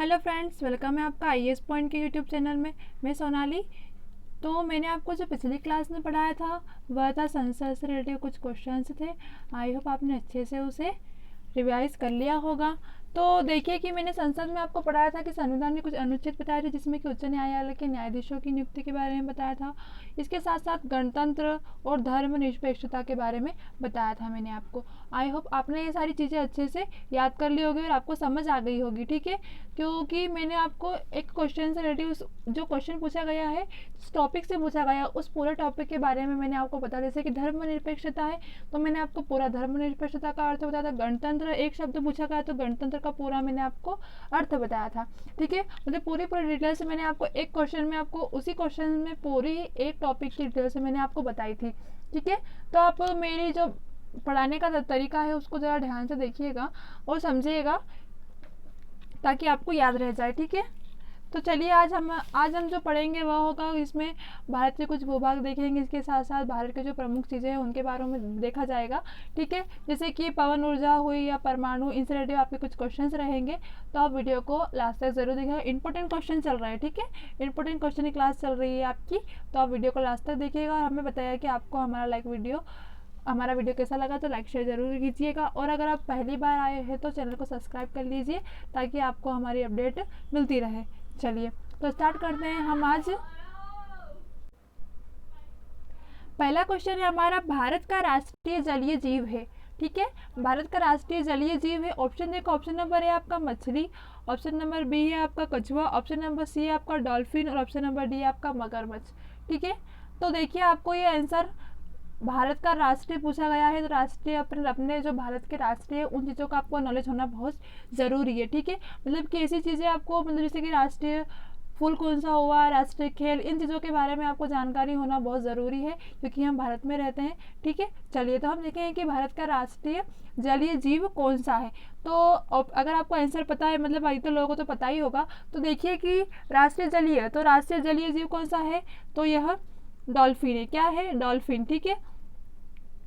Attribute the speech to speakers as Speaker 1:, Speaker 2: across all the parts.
Speaker 1: Hello friends, welcome है आपका IAS point के यूट्यूब चैनल में। मैं सोनाली। तो मैंने आपको जो पिछली क्लास में पढ़ाया था वह था संसद से रिलेटेड कुछ क्वेश्चंस थे। आई होप आपने अच्छे से उसे रिवाइज कर लिया होगा। तो देखिए कि मैंने संसद में आपको पढ़ाया था कि संविधान में कुछ अनुच्छेद बताए थे जिसमें कि उच्च न्यायालय के न्यायाधीशों की नियुक्ति के बारे में बताया था। इसके साथ साथ गणतंत्र और धर्मनिरपेक्षता के बारे में बताया था मैंने आपको। आई होप आपने ये सारी चीज़ें अच्छे से याद कर ली होगी और आपको समझ आ गई होगी, ठीक है। क्योंकि मैंने आपको एक क्वेश्चन से रिलेटिव जो क्वेश्चन पूछा गया है, जिस टॉपिक से पूछा गया उस पूरे टॉपिक के बारे में मैंने आपको बताया। जैसे कि धर्मनिरपेक्षता है तो मैंने आपको पूरा धर्मनिरपेक्षता का अर्थ बताया था। गणतंत्र एक शब्द पूछा गया तो गणतंत्र का पूरा मैंने आपको अर्थ बताया था, ठीक है। मतलब पूरी डिटेल से मैंने आपको एक क्वेश्चन में आपको उसी क्वेश्चन में पूरी एक टॉपिक की डिटेल से मैंने आपको बताई थी, ठीक है। तो आप मेरी जो पढ़ाने का तरीका है उसको ज़रा ध्यान से देखिएगा और समझिएगा ताकि आपको याद रह जाए, ठीक है। तो चलिए आज हम जो पढ़ेंगे वह होगा, इसमें भारत के कुछ भूभाग देखेंगे, इसके साथ साथ भारत के जो प्रमुख चीज़ें हैं उनके बारे में देखा जाएगा, ठीक है। जैसे कि पवन ऊर्जा हुई या परमाणु, इनसे रिलेटेड आपके कुछ क्वेश्चंस रहेंगे। तो आप वीडियो को लास्ट तक जरूर देखिएगा। इंपॉर्टेंट क्वेश्चन चल रहा है, ठीक है। इंपॉर्टेंट क्वेश्चन की क्लास चल रही है आपकी, तो आप वीडियो को लास्ट तक देखिएगा। और हमें बताइए कि आपको हमारा वीडियो कैसा लगा, तो लाइक शेयर ज़रूर कीजिएगा। और अगर आप पहली बार आए हैं तो चैनल को सब्सक्राइब कर लीजिए ताकि आपको हमारी अपडेट मिलती रहे। चलिए तो स्टार्ट करते हैं हम आज। पहला क्वेश्चन है हमारा, भारत का राष्ट्रीय जलीय जीव है, ठीक है। भारत का राष्ट्रीय जलीय जीव है। ऑप्शन देखो, ऑप्शन नंबर ए आपका मछली, ऑप्शन नंबर बी है आपका कछुआ, ऑप्शन नंबर सी है आपका डॉल्फिन और ऑप्शन नंबर डी है आपका मगरमच्छ, ठीक है। तो देखिए आपको ये आंसर भारत का राष्ट्रीय पूछा गया है, तो राष्ट्रीय अपने जो भारत के राष्ट्रीय उन चीज़ों का आपको नॉलेज होना बहुत ज़रूरी है, ठीक है। मतलब कि ऐसी चीज़ें आपको मतलब जैसे कि राष्ट्रीय फूल कौन सा हुआ, राष्ट्रीय खेल, इन चीज़ों के बारे में आपको जानकारी होना बहुत ज़रूरी है क्योंकि हम भारत में रहते हैं, ठीक है। चलिए तो हम देखेंगे कि भारत का राष्ट्रीय जलीय जीव कौन सा है। तो अगर आपको आंसर पता है, मतलब अधिकतर लोगों को तो पता ही होगा, तो देखिए कि राष्ट्रीय जलीय, तो राष्ट्रीय जलीय जीव कौन सा है, तो यह डॉल्फिन है। क्या है? डॉल्फिन, ठीक है।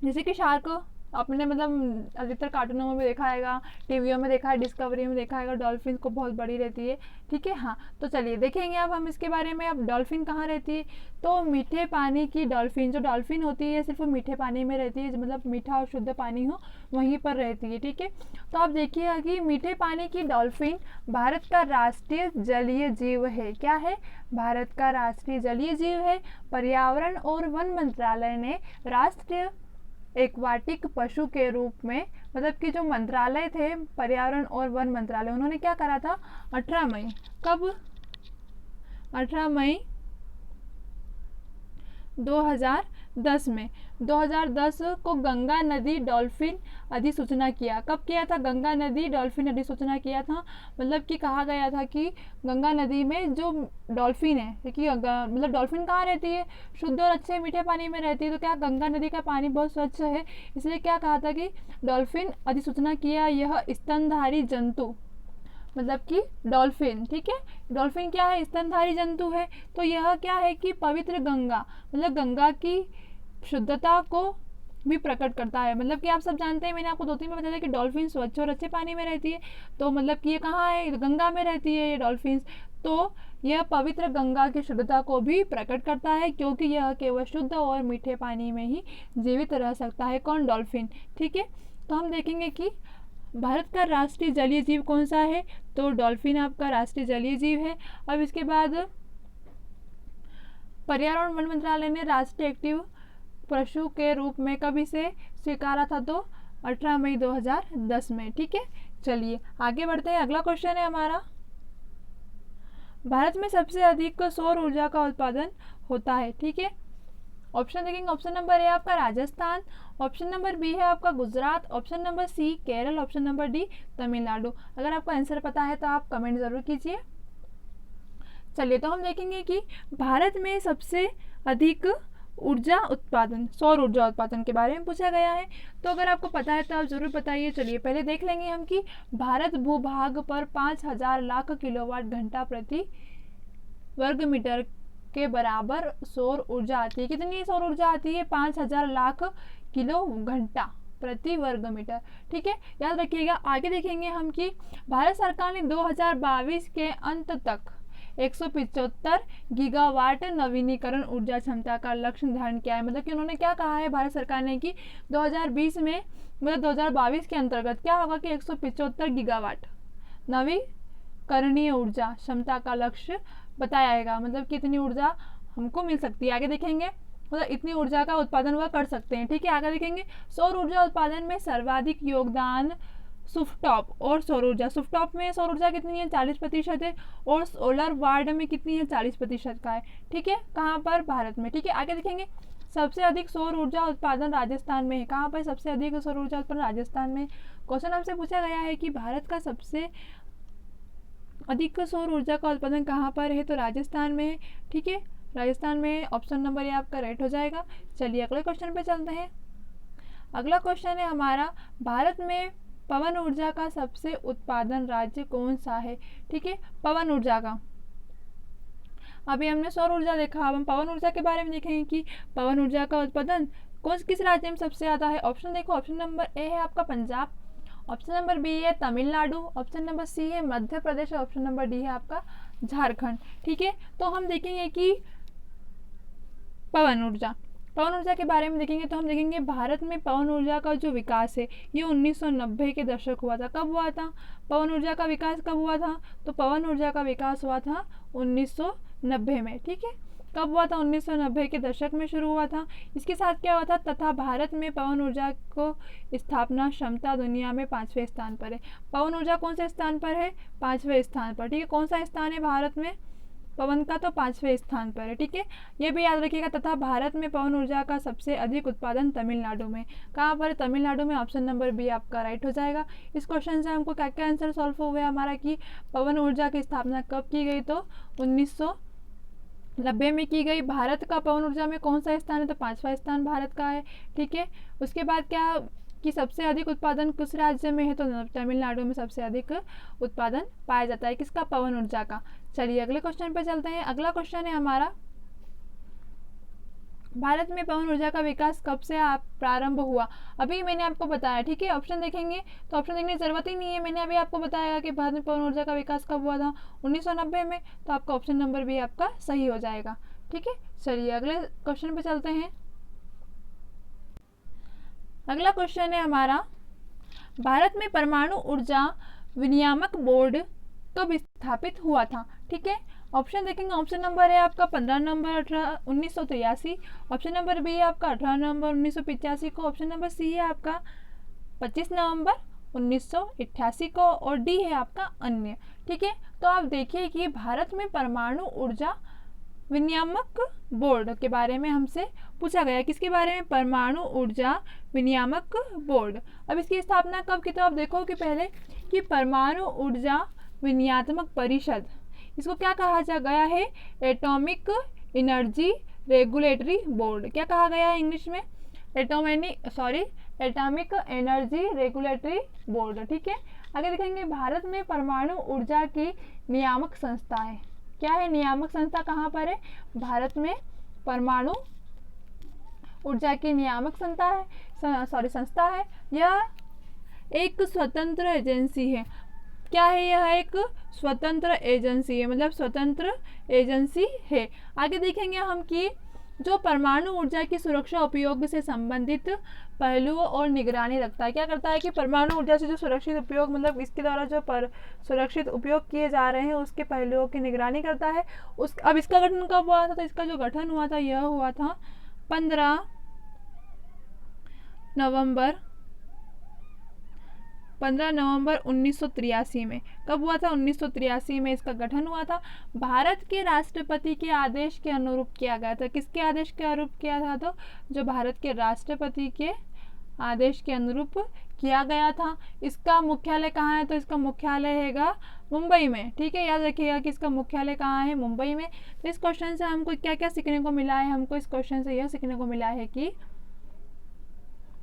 Speaker 1: जैसे कि शार्क आपने मतलब अधिकतर कार्टूनों में भी देखा है, टीवियों में देखा है, डिस्कवरी में देखा है, डॉल्फिन को बहुत बड़ी रहती है, ठीक है। हाँ, तो चलिए देखेंगे अब हम इसके बारे में। अब डॉल्फिन कहाँ रहती है, तो मीठे पानी की डॉल्फिन, जो डॉल्फिन होती है सिर्फ मीठे पानी में रहती है, मतलब मीठा और शुद्ध पानी हो वहीं पर रहती है, ठीक है। तो आप देखिएगा कि मीठे पानी की डॉल्फिन भारत का राष्ट्रीय जलीय जीव है। क्या है? भारत का राष्ट्रीय जलीय जीव है। पर्यावरण और वन मंत्रालय ने राष्ट्रीय एक्वाटिक पशु के रूप में, मतलब कि जो मंत्रालय थे पर्यावरण और वन मंत्रालय, उन्होंने क्या करा था 18 मई, कब? 18 मई 2010 में, 2010 को गंगा नदी डॉल्फिन अधिसूचना किया। कब किया था? गंगा नदी डॉल्फिन अधिसूचना किया था। मतलब कि कहा गया था कि गंगा नदी में जो डॉल्फिन है, क्योंकि मतलब डॉल्फिन कहाँ रहती है? शुद्ध और अच्छे मीठे पानी में रहती है। तो क्या गंगा नदी का पानी बहुत स्वच्छ है, इसलिए क्या कहा था कि डॉल्फिन अधिसूचना किया। यह स्तनधारी जंतु, मतलब कि डॉल्फिन, ठीक है। डॉल्फिन क्या है? स्तनधारी जंतु है। तो यह क्या है कि पवित्र गंगा, मतलब गंगा की शुद्धता को भी प्रकट करता है। मतलब कि आप सब जानते हैं, मैंने आपको 2-3 बार बताया था कि डॉल्फिन स्वच्छ और अच्छे पानी में रहती है। तो मतलब कि ये कहाँ है? गंगा में रहती है ये डॉल्फिन। तो यह पवित्र गंगा की शुद्धता को भी प्रकट करता है क्योंकि यह केवल शुद्ध और मीठे पानी में ही जीवित रह सकता है। कौन? डॉल्फिन, ठीक है। तो हम देखेंगे कि भारत का राष्ट्रीय जलीय जीव कौन सा है, तो डॉल्फिन आपका राष्ट्रीय जलीय जीव है। अब इसके बाद पर्यावरण वन मंत्रालय ने राष्ट्रीय एक्टिव पशु के रूप में कब इसे स्वीकारा था, तो 18 मई 2010 में, ठीक है। चलिए आगे बढ़ते हैं। अगला क्वेश्चन है हमारा, भारत में सबसे अधिक सौर ऊर्जा का उत्पादन होता है, ठीक है। ऑप्शन देखेंगे, ऑप्शन नंबर ए आपका राजस्थान, ऑप्शन नंबर बी है आपका Gujarat, option number C Kerala, option number D Tamil Nadu. अगर आपको आंसर पता है तो आप कमेंट जरूर कीजिए। चलिए तो हम देखेंगे कि भारत में सबसे अधिक ऊर्जा उत्पादन, सौर ऊर्जा उत्पादन के बारे में पूछा गया है। तो अगर आपको पता है तो आप जरूर बताइए। चलिए पहले देख लेंगे हम कि भारत भूभाग पर 5000 लाख किलोवाट घंटा प्रति वर्ग मीटर के बराबर सौर ऊर्जा आती है। कितनी सौर ऊर्जा आती है? 5000 लाख किलो घंटा, प्रति वर्ग मीटर। ठीक है, याद रखिएगा। आगे देखेंगे हम कि भारत सरकार ने 2022 के अंत तक 175 गीगावाट नवीनीकरण ऊर्जा क्षमता का लक्ष्य निर्धारण किया है। मतलब कि उन्होंने क्या कहा है भारत सरकार ने कि 2020 में मतलब 2022 के अंतर्गत क्या होगा कि 175 गीगावाट नवीकरणीय ऊर्जा क्षमता का लक्ष्य बताया। मतलब कितनी ऊर्जा हमको मिल सकती है, आगे देखेंगे। मतलब इतनी ऊर्जा का उत्पादन वह कर सकते हैं। ठीक है, आगे देखेंगे। सौर ऊर्जा उत्पादन में सर्वाधिक योगदान सुफ्टॉप और सौर ऊर्जा। सुफ्टॉप में सौर ऊर्जा कितनी है, 40% है, और सोलर वार्ड में कितनी है, 40% का है। ठीक है, कहाँ पर, भारत में। ठीक है, आगे देखेंगे। सबसे अधिक सौर ऊर्जा उत्पादन राजस्थान में है। कहाँ पर सबसे अधिक सौर ऊर्जा उत्पादन, राजस्थान में। क्वेश्चन हमसे पूछा गया है कि भारत का सबसे अधिक सौर ऊर्जा का उत्पादन कहाँ पर है, तो राजस्थान में है। ठीक है, राजस्थान में। ऑप्शन नंबर ये आपका राइट हो जाएगा। चलिए अगले क्वेश्चन पे चलते हैं। अगला क्वेश्चन है हमारा, भारत में पवन ऊर्जा का सबसे उत्पादन राज्य कौन सा है। ठीक है, पवन ऊर्जा का, अभी हमने सौर ऊर्जा देखा, अब हम पवन ऊर्जा के बारे में देखेंगे कि पवन ऊर्जा का उत्पादन किस राज्य में सबसे ज़्यादा है। ऑप्शन देखो, ऑप्शन नंबर ए है आपका पंजाब, ऑप्शन नंबर बी है तमिलनाडु, ऑप्शन नंबर सी है मध्य प्रदेश, और ऑप्शन नंबर डी है आपका झारखंड। ठीक है, तो हम देखेंगे कि पवन ऊर्जा के बारे में देखेंगे तो हम देखेंगे भारत में पवन ऊर्जा का जो विकास है ये 1990 के दशक हुआ था। कब हुआ था पवन ऊर्जा का विकास, कब हुआ था, तो पवन ऊर्जा का विकास हुआ था 1990 में। ठीक है, कब हुआ था, 1990 के दशक में शुरू हुआ था। इसके साथ क्या हुआ था, तथा भारत में पवन ऊर्जा को स्थापना क्षमता दुनिया में 5वें स्थान पर है। पवन ऊर्जा कौन से स्थान पर है, 5वें स्थान पर। ठीक है, कौन सा स्थान है भारत में पवन का, तो 5वें स्थान पर है। ठीक है, ये भी याद रखिएगा। तथा भारत में पवन ऊर्जा का सबसे अधिक उत्पादन तमिलनाडु में। कहाँ पर, तमिलनाडु में। ऑप्शन नंबर बी आपका राइट हो जाएगा। इस क्वेश्चन से हमको क्या क्या आंसर सॉल्व हो गया हमारा कि पवन ऊर्जा की स्थापना कब की गई, तो 1990 में की गई। भारत का पवन ऊर्जा में कौन सा स्थान है, तो 5वां स्थान भारत का है। ठीक है, उसके बाद क्या कि सबसे अधिक उत्पादन किस राज्य में है, तो तमिलनाडु में सबसे अधिक उत्पादन पाया जाता है किसका, पवन ऊर्जा का। चलिए अगले क्वेश्चन पर चलते हैं। अगला क्वेश्चन है हमारा, भारत में पवन ऊर्जा का विकास कब से प्रारंभ हुआ। अभी मैंने आपको बताया। ठीक है, ऑप्शन देखेंगे तो ऑप्शन देखने की जरूरत ही नहीं है, मैंने अभी आपको बताया कि भारत में पवन ऊर्जा का विकास कब हुआ था, 1990 में। तो आपका ऑप्शन नंबर भी आपका सही हो जाएगा। ठीक है, चलिए अगले क्वेश्चन पे चलते हैं। अगला क्वेश्चन है हमारा, भारत में परमाणु ऊर्जा विनियामक बोर्ड कब स्थापित हुआ था। ठीक है, ऑप्शन देखेंगे। ऑप्शन नंबर है आपका 15 नवंबर 1983, ऑप्शन नंबर बी है आपका 18 नवंबर 1985 को, ऑप्शन नंबर सी है आपका 25 नवंबर 1988 को, और डी है आपका अन्य। ठीक है, तो आप देखिए कि भारत में परमाणु ऊर्जा विनियामक बोर्ड के बारे में हमसे पूछा गया। किसके बारे में, परमाणु ऊर्जा विनियामक बोर्ड। अब इसकी स्थापना कब की, तो आप देखो कि पहले कि परमाणु ऊर्जा विनियात्मक परिषद, इसको क्या कहा जा गया है, एटॉमिक एनर्जी रेगुलेटरी बोर्ड। क्या कहा गया है इंग्लिश में, एटॉमिक एनर्जी रेगुलेटरी बोर्ड। ठीक है, आगे देखेंगे। भारत में परमाणु ऊर्जा की नियामक संस्था है। क्या है, नियामक संस्था कहाँ पर है, भारत में परमाणु ऊर्जा की नियामक संस्था है। यह एक स्वतंत्र एजेंसी है। क्या है, यह एक स्वतंत्र एजेंसी है, मतलब स्वतंत्र एजेंसी है। आगे देखेंगे हम कि जो परमाणु ऊर्जा की सुरक्षा उपयोग से संबंधित पहलुओं और निगरानी रखता है। क्या करता है कि परमाणु ऊर्जा से जो सुरक्षित उपयोग, मतलब इसके द्वारा जो सुरक्षित उपयोग किए जा रहे हैं उसके पहलुओं की निगरानी करता है। अब इसका गठन कब हुआ था, तो इसका जो गठन हुआ था यह हुआ था 15 नवंबर 1983 में। कब हुआ था, 1983 में इसका गठन हुआ था। भारत के राष्ट्रपति के आदेश के अनुरूप किया गया था। किसके आदेश के अनुरूप किया था, तो जो भारत के राष्ट्रपति के आदेश के अनुरूप किया गया था। इसका मुख्यालय कहाँ है, तो इसका मुख्यालय हैगा मुंबई में। ठीक है, याद रखिएगा कि इसका मुख्यालय कहाँ है, मुंबई में। तो इस क्वेश्चन से हमको क्या क्या सीखने को मिला है, हमको इस क्वेश्चन से यह सीखने को मिला है कि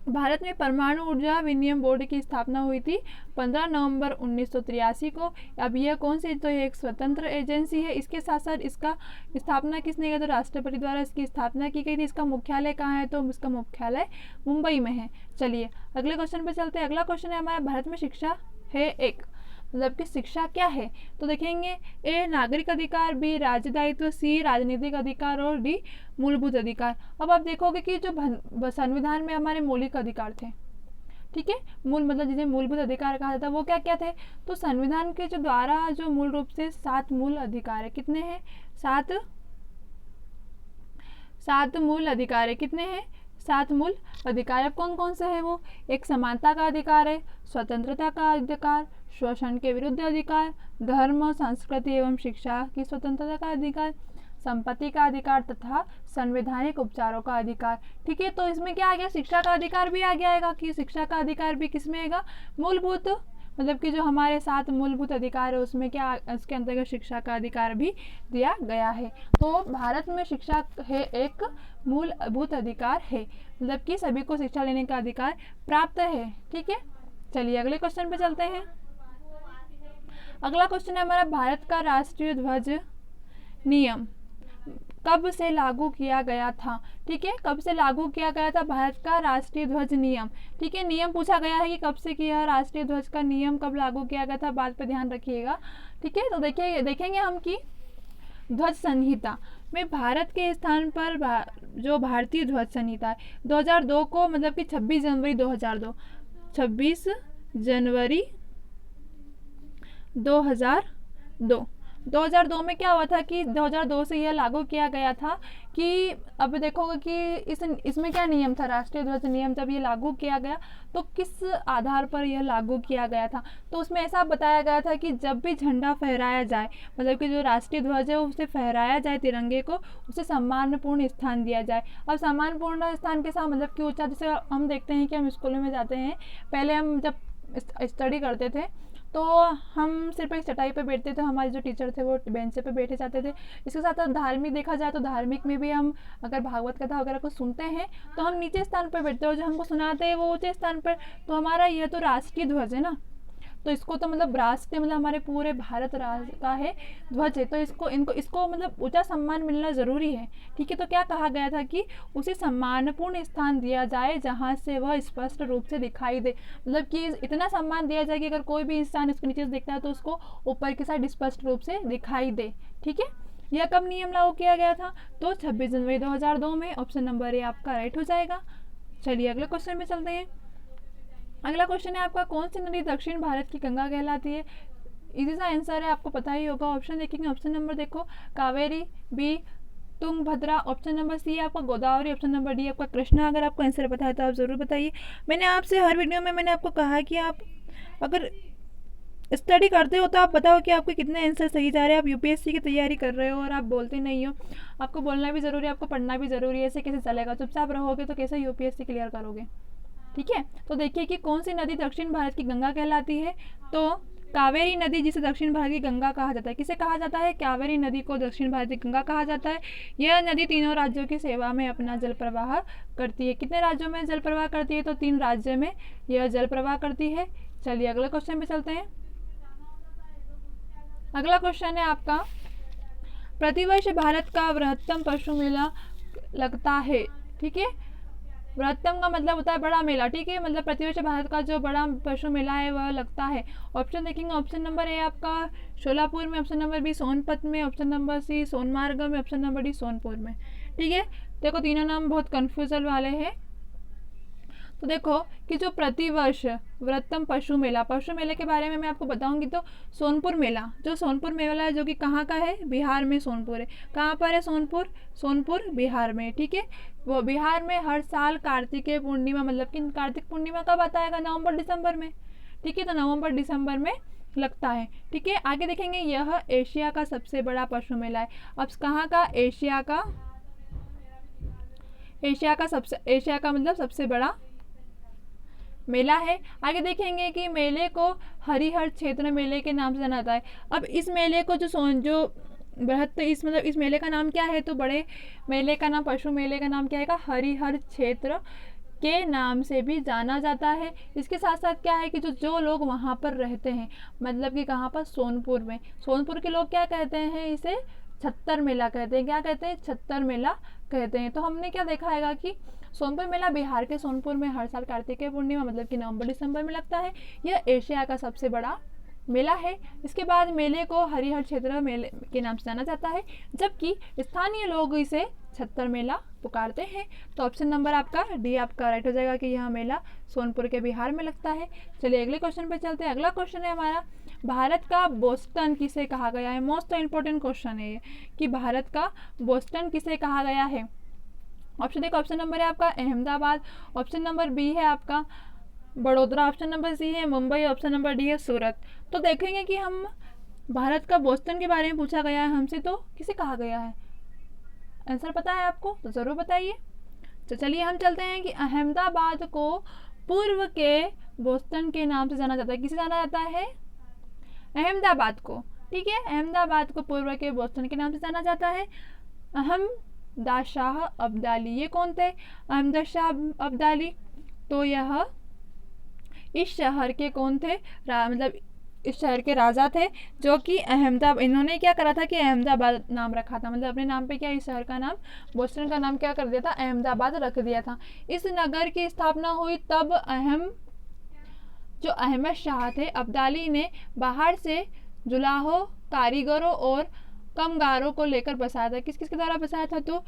Speaker 1: भारत में परमाणु ऊर्जा विनियम बोर्ड की स्थापना हुई थी 15 नवंबर 1983 को। अब यह कौन सी, तो एक स्वतंत्र एजेंसी है। इसके साथ साथ इसका स्थापना किसने किया, तो राष्ट्रपति द्वारा इसकी स्थापना की गई थी। इसका मुख्यालय कहाँ है, तो इसका मुख्यालय मुंबई में है। चलिए अगले क्वेश्चन पे चलते हैं। अगला क्वेश्चन है हमारा, भारत में शिक्षा है एक, मतलब कि शिक्षा क्या है, तो देखेंगे ए नागरिक अधिकार, बी राज्य दायित्व, सी राजनीतिक अधिकार और डी मूलभूत अधिकार। अब आप देखोगे कि जो संविधान में हमारे मौलिक अधिकार थे, ठीक है, मूल मतलब जिन्हें मूलभूत अधिकार कहा जाता है वो क्या क्या थे, तो संविधान के जो द्वारा जो मूल रूप से 7 मूल अधिकार है, कितने हैं, 7 मूल अधिकार है, कितने हैं, 7 मूल अधिकार। अब कौन कौन से है वो, एक समानता का अधिकार है, स्वतंत्रता का अधिकार, शोषण के विरुद्ध अधिकार, धर्म संस्कृति एवं शिक्षा की स्वतंत्रता का अधिकार, संपत्ति का अधिकार तथा संवैधानिक उपचारों का अधिकार। ठीक है, तो इसमें क्या आ गया, शिक्षा का अधिकार भी आ गया कि शिक्षा का अधिकार भी किसमें आएगा, मूलभूत, मतलब कि जो हमारे 7 मूलभूत अधिकार है उसमें क्या, इसके अंतर्गत शिक्षा का अधिकार भी दिया गया है। तो भारत में शिक्षा है एक मूलभूत अधिकार है, मतलब कि सभी को शिक्षा लेने का अधिकार प्राप्त है। ठीक है, चलिए अगले क्वेश्चन पे चलते हैं। अगला क्वेश्चन है हमारा, भारत का राष्ट्रीय ध्वज नियम कब से लागू किया गया था। ठीक है, कब से लागू किया गया था भारत का राष्ट्रीय ध्वज नियम। ठीक है, नियम पूछा गया है कि कब से किया, राष्ट्रीय ध्वज का नियम कब लागू किया गया था, बात पे ध्यान रखिएगा। ठीक है, तो देखिए देखेंगे हम कि ध्वज संहिता में भारत के स्थान पर जो भारतीय ध्वज संहिता है 2002 को, मतलब कि 26 जनवरी 2002 26 जनवरी 2002 में क्या हुआ था कि 2002 से यह लागू किया गया था कि अब देखोगे कि इसमें क्या नियम था, राष्ट्रीय ध्वज नियम जब ये लागू किया गया तो किस आधार पर यह लागू किया गया था, तो उसमें ऐसा बताया गया था कि जब भी झंडा फहराया जाए, मतलब कि जो राष्ट्रीय ध्वज है उसे फहराया जाए, तिरंगे को, उसे सम्मानपूर्ण स्थान दिया जाए। अब सम्मानपूर्ण स्थान के साथ मतलब कि ऊंचा, जैसे हम देखते हैं कि हम स्कूलों में जाते हैं, पहले हम जब स्टडी करते थे तो हम सिर्फ एक चटाई पे बैठते थे, हमारे जो टीचर थे वो बेंच पे बैठे जाते थे। इसके साथ साथ धार्मिक देखा जाए तो धार्मिक में भी हम अगर भागवत कथा वगैरह को सुनते हैं तो हम नीचे स्थान पर बैठते हैं और जो हमको सुनाते हैं वो ऊंचे स्थान पर। तो हमारा यह तो राष्ट्रीय ध्वज है ना, तो इसको तो मतलब राष्ट्रीय मतलब हमारे पूरे भारत राज्य का है ध्वज है, तो इसको मतलब ऊंचा सम्मान मिलना ज़रूरी है। ठीक है, तो क्या कहा गया था कि उसे सम्मानपूर्ण स्थान दिया जाए जहाँ से वह स्पष्ट रूप से दिखाई दे, मतलब कि इतना सम्मान दिया जाए कि अगर कोई भी इंसान इसके नीचे से देखता है तो उसको ऊपर की साइड स्पष्ट रूप से दिखाई दे। ठीक है, यह कब नियम लागू किया गया था, तो 26 जनवरी 2002 में। ऑप्शन नंबर ए आपका राइट हो जाएगा। चलिए अगले क्वेश्चन में चलते हैं। अगला क्वेश्चन है आपका, कौन सी नदी दक्षिण भारत की गंगा कहलाती है। इजी सा आंसर है, आपको पता ही होगा। ऑप्शन देखेंगे, ऑप्शन नंबर देखो Kaveri, B Tungabhadra, option number C आपका गोदावरी, ऑप्शन नंबर डी आपका कृष्णा। अगर आपको आंसर पता है तो आप ज़रूर बताइए। मैंने आपसे हर वीडियो में मैंने आपको कहा कि आप अगर स्टडी करते हो तो आप बताओ कि आपके कितने आंसर सही जा रहे हैं। आप यूपीएससी की तैयारी कर रहे हो और आप बोलते नहीं हो। आपको बोलना भी ज़रूरी है, आपको पढ़ना भी ज़रूरी है, ऐसे कैसे चलेगा, चुपचाप रहोगे तो कैसे यूपीएससी क्लियर करोगे। ठीक है, तो देखिए कि कौन सी नदी दक्षिण भारत की गंगा कहलाती है, तो कावेरी नदी, जिसे दक्षिण भारत की गंगा कहा जाता है। किसे कहा जाता है, कावेरी नदी को दक्षिण भारत की गंगा कहा जाता है। यह नदी तीनों राज्यों की सेवा में अपना जल प्रवाह करती है। कितने राज्यों में जल प्रवाह करती है, तो 3 राज्यों में यह जल प्रवाह करती है। चलिए अगले क्वेश्चन पे चलते हैं। अगला क्वेश्चन है आपका, प्रतिवर्ष भारत का बृहत्तम पशु मेला लगता है। ठीक है, बृहत्तम का मतलब होता है बड़ा मेला। ठीक है, मतलब प्रतिवर्ष भारत का जो बड़ा पशु मेला है वह लगता है। ऑप्शन देखेंगे, ऑप्शन नंबर ए आपका शोलापुर में, ऑप्शन नंबर बी सोनपत में, ऑप्शन नंबर सी सोनमार्ग में, ऑप्शन नंबर डी सोनपुर में। ठीक है, देखो तीनों नाम बहुत कन्फ्यूजन वाले हैं। तो देखो कि जो प्रतिवर्ष बृहत्तम पशु मेले के बारे में मैं आपको बताऊंगी। तो सोनपुर मेला, जो सोनपुर मेला है जो कि कहाँ का है, बिहार में सोनपुर है। कहाँ पर है, सोनपुर बिहार में। ठीक है, वो बिहार में हर साल कार्तिकेय पूर्णिमा, मतलब कि कार्तिक पूर्णिमा कब आता है, नवंबर दिसंबर में। ठीक है, तो नवंबर दिसंबर में लगता है। ठीक है, आगे देखेंगे, यह एशिया का सबसे बड़ा पशु मेला है। अब कहाँ का, एशिया का मतलब सबसे बड़ा मेला है। आगे देखेंगे कि मेले को हरिहर क्षेत्र मेले के नाम से जाना जाता है। अब इस मेले को जो बृहत्त, इस मेले का नाम क्या है, तो बड़े मेले का नाम, पशु मेले का नाम क्या है, हरिहर क्षेत्र के नाम से भी जाना जाता है। इसके साथ साथ क्या है कि जो लोग वहाँ पर रहते हैं, मतलब कि कहाँ पर, सोनपुर में, सोनपुर के लोग क्या कहते हैं, इसे छत्तर मेला कहते हैं। क्या कहते हैं? छत्तर मेला कहते हैं। तो हमने क्या देखा है कि सोनपुर मेला बिहार के सोनपुर में हर साल कार्तिक पूर्णिमा मतलब कि नवंबर दिसंबर में लगता है। यह एशिया का सबसे बड़ा मेला है। इसके बाद मेले को हरिहर क्षेत्र मेले के नाम से जाना जाता है, जबकि स्थानीय लोग इसे छत्तर मेला पुकारते हैं। तो ऑप्शन नंबर आपका डी आपका राइट हो जाएगा कि यह मेला सोनपुर के बिहार में लगता है। चलिए अगले क्वेश्चन पे चलते हैं। अगला क्वेश्चन है हमारा, भारत का बोस्टन किसे कहा गया है? मोस्ट इंपॉर्टेंट क्वेश्चन है ये कि भारत का बोस्टन किसे कहा गया है। ऑप्शन देखो, ऑप्शन नंबर है आपका अहमदाबाद, ऑप्शन नंबर बी है आपका बड़ोदरा, ऑप्शन नंबर सी है मुंबई, ऑप्शन नंबर डी है सूरत। तो देखेंगे कि हम भारत का बोस्टन के बारे में पूछा गया है हमसे, तो किसे कहा गया है? आंसर पता है आपको तो ज़रूर बताइए। तो चलिए हम चलते हैं कि अहमदाबाद को पूर्व के बोस्टन के नाम से जाना जाता है। किसे जाना जाता है? अहमदाबाद को। ठीक है, अहमदाबाद को पूर्व के बोस्टन के नाम से जाना जाता है। अहमद शाह अब्दाली, ये कौन थे? अहमद शाह अब्दाली। तो यह इस शहर के कौन थे? मतलब इस शहर के राजा थे, जो कि अहमदाबाद, इन्होंने क्या करा था कि अहमदाबाद नाम रखा था, मतलब अपने नाम पे क्या, इस शहर का नाम, बोस्टन का नाम क्या कर दिया था? अहमदाबाद रख दिया था। इस नगर की स्थापना हुई तब जो अहमद शाह थे अब्दाली ने बाहर से जुलाहो, कारीगरों और कामगारों को लेकर बसाया था। किस किस के द्वारा बसाया था? तो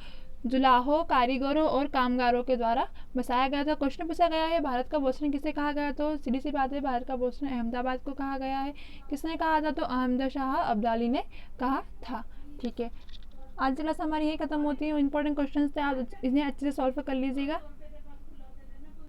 Speaker 1: जुलाहो, कारीगरों और कामगारों के द्वारा बसाया गया था। क्वेश्चन पूछा गया है भारत का बोस्टन किसे कहा गया? तो सीधी सी बात है, भारत का बोस्टन अहमदाबाद को कहा गया है। किसने कहा था? तो अहमद शाह अब्दाली ने कहा था। ठीक है, आज की क्लास हमारी यही खत्म होती है। इंपॉर्टेंट क्वेश्चन थे, आप इन्हें अच्छे से सॉल्व कर लीजिएगा।